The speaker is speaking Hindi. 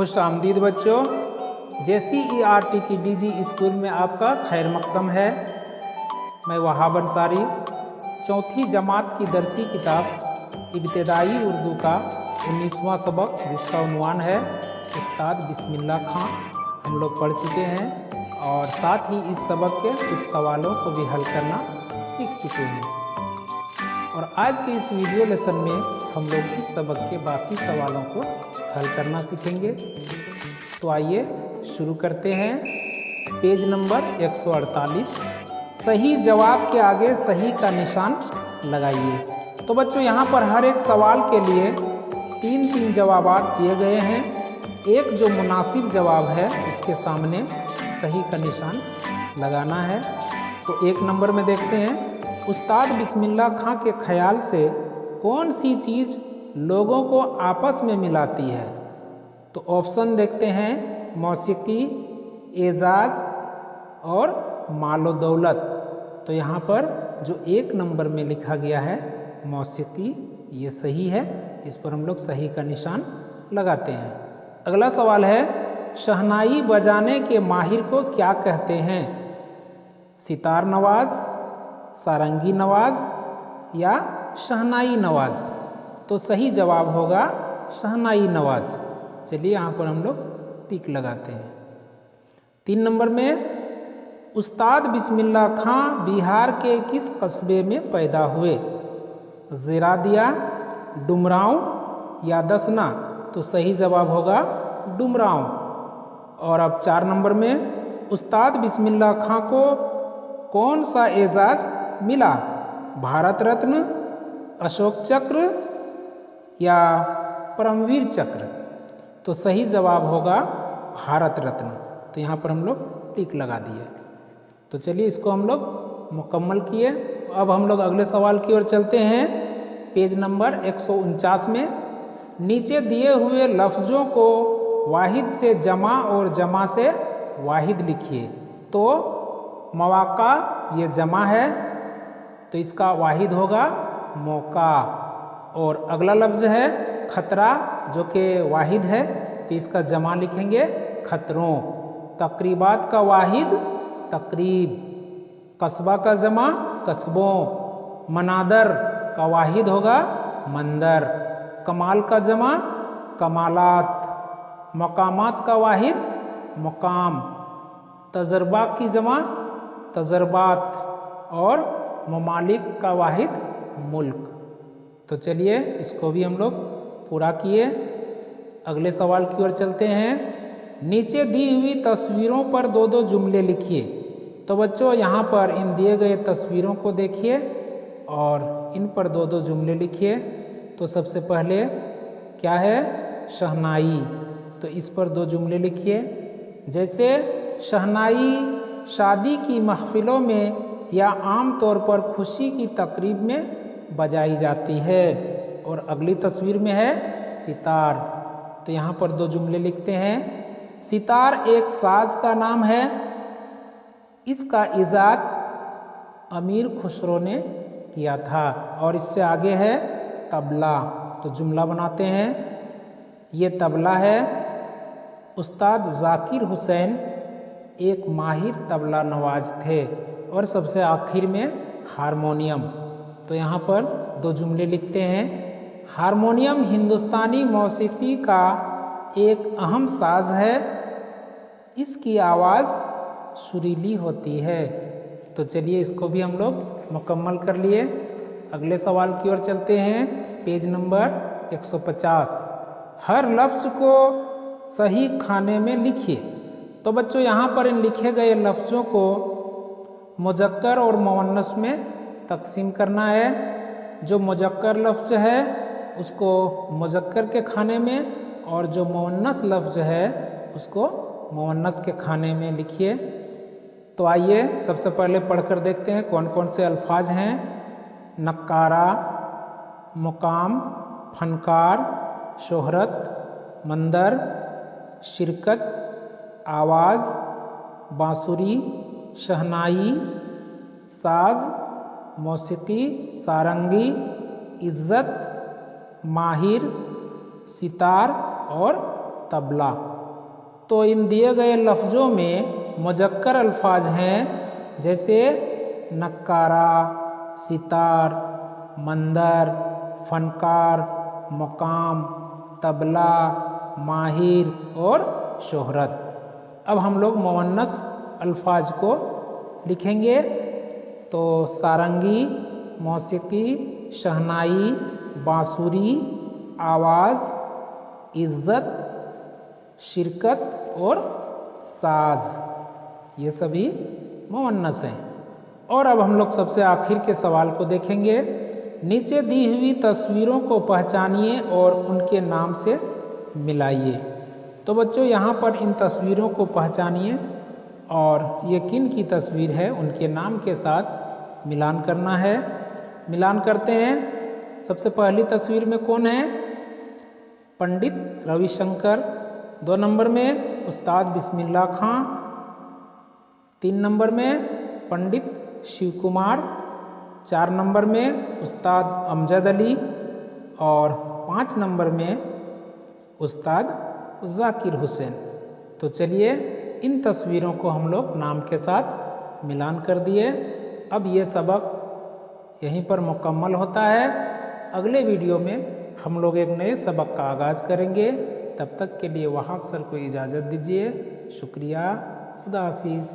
खुश आमदीद बच्चों, JCERT की DG स्कूल में आपका खैर मकदम है। मैं वहाब अंसारी चौथी जमात की दरसी किताब इब्तिदाई उर्दू का 19वां सबक, जिसका उन्वान है उस्ताद बिस्मिल्लाह खां, हम लोग पढ़ चुके हैं और साथ ही इस सबक के कुछ सवालों को भी हल करना सीख चुके हैं। और आज के इस वीडियो लेसन में हम लोग इस सबक के बाकी सवालों को हल करना सीखेंगे। तो आइए शुरू करते हैं। पेज नंबर 148, सही जवाब के आगे सही का निशान लगाइए। तो बच्चों यहाँ पर हर एक सवाल के लिए तीन जवाब दिए गए हैं। एक जो मुनासिब जवाब है उसके सामने सही का निशान लगाना है। तो एक नंबर में देखते हैं, उस्ताद बिस्मिल्लाह खां के ख्याल से कौन सी चीज़ लोगों को आपस में मिलाती है? तो ऑप्शन देखते हैं, मौसीकी, एजाज़ और मालो दौलत। तो यहाँ पर जो एक नंबर में लिखा गया है मौसीकी, ये सही है। इस पर हम लोग सही का निशान लगाते हैं। अगला सवाल है, शहनाई बजाने के माहिर को क्या कहते हैं? सितार नवाज, सारंगी नवाज या शहनाई नवाज? तो सही जवाब होगा शहनाई नवाज। चलिए यहाँ पर हम लोग टिक लगाते हैं। 3 नंबर में, उस्ताद बिस्मिल्लाह खां बिहार के किस कस्बे में पैदा हुए? ज़ेरादिया, डुमरांव या दसना? तो सही जवाब होगा डुमरांव। और अब 4 नंबर में, उस्ताद बिस्मिल्लाह खां को कौन सा एजाज़ मिला? भारत रत्न, अशोक चक्र या परमवीर चक्र? तो सही जवाब होगा भारत रत्न। तो यहाँ पर हम लोग टिक लगा दिए। तो चलिए इसको हम लोग मुकम्मल किए। अब हम लोग अगले सवाल की ओर चलते हैं। पेज नंबर 149 में, नीचे दिए हुए लफ्ज़ों को वाहिद से जमा और जमा से वाहिद लिखिए। तो मौका ये जमा है, तो इसका वाहिद होगा मौका। और अगला लफ्ज़ है खतरा, जो कि वाहिद है, तो इसका जमा लिखेंगे खतरों। तकरीबात का वाहिद तकरीब, कस्बा का जमा कस्बों, मनादर का वाहिद होगा मंदर, कमाल का जमा कमालात, मकामात का वाहिद मकाम, तजर्बा की जमा तजर्बात और ममालिक का वाहिद मुल्क। तो चलिए इसको भी हम लोग पूरा किए। अगले सवाल की ओर चलते हैं। नीचे दी हुई तस्वीरों पर 2 जुमले लिखिए। तो बच्चों यहाँ पर इन दिए गए तस्वीरों को देखिए और इन पर 2 जुमले लिखिए। तो सबसे पहले क्या है? शहनाई। तो इस पर 2 जुमले लिखिए। जैसे शहनाई शादी की महफिलों में या आम तौर पर खुशी की तकरीब में बजाई जाती है। और अगली तस्वीर में है सितार। तो यहाँ पर 2 जुमले लिखते हैं। सितार एक साज का नाम है, इसका इजाद अमीर खुसरो ने किया था। और इससे आगे है तबला। तो जुमला बनाते हैं, ये तबला है। उस्ताद ज़ाकिर हुसैन एक माहिर तबला नवाज थे। और सबसे आखिर में हारमोनियम। तो यहाँ पर 2 जुमले लिखते हैं। हारमोनियम हिंदुस्तानी मौसीकी का एक अहम साज है, इसकी आवाज़ सुरीली होती है। तो चलिए इसको भी हम लोग मुकम्मल कर लिए। अगले सवाल की ओर चलते हैं। पेज नंबर 150, हर लफ्ज़ को सही खाने में लिखिए। तो बच्चों यहाँ पर इन लिखे गए लफ्ज़ों को मुज़क्कर और मुअन्नस में तकसीम करना है। जो मुज़क्कर लफ्ज़ है उसको मुज़क्कर के खाने में, और जो मुअन्नस लफ्ज़ है उसको मुअन्नस के खाने में लिखिए। तो आइए सबसे पहले पढ़कर देखते हैं कौन कौन से अल्फाज हैं। नक्कारा, मुकाम, फनकार, शोहरत, मंदर, शिरकत, आवाज़, बांसुरी, शहनाई, साज, मौसीकी, सारंगी, इज़्ज़त, माहिर, सितार और तबला। तो इन दिए गए लफ्ज़ों में मुज़क्कर अल्फाज हैं जैसे नक्कारा, सितार, मंदर, फनकार, मुकाम, तबला, माहिर और शोहरत। अब हम लोग मुअन्नस अल्फाज को लिखेंगे। तो सारंगी, मौसीकी, शहनाई, बांसुरी, आवाज़, इज़्ज़त, शिरकत और साज, ये सभी मुअन्नस हैं। और अब हम लोग सबसे आखिर के सवाल को देखेंगे। नीचे दी हुई तस्वीरों को पहचानिए और उनके नाम से मिलाइए। तो बच्चों यहाँ पर इन तस्वीरों को पहचानिए और ये किन की तस्वीर है उनके नाम के साथ मिलान करना है। मिलान करते हैं। सबसे पहली तस्वीर में कौन है? पंडित रविशंकर। 2 नंबर में उस्ताद बिस्मिल्लाह खां। 3 नंबर में पंडित शिव कुमार। 4 नंबर में उस्ताद अमजद अली और 5 नंबर में उस्ताद ज़ाकिर हुसैन। तो चलिए इन तस्वीरों को हम लोग नाम के साथ मिलान कर दिए। अब ये सबक यहीं पर मुकम्मल होता है। अगले वीडियो में हम लोग एक नए सबक का आगाज़ करेंगे। तब तक के लिए वहाब सर को इजाज़त दीजिए। शुक्रिया। खुदा हाफिज़।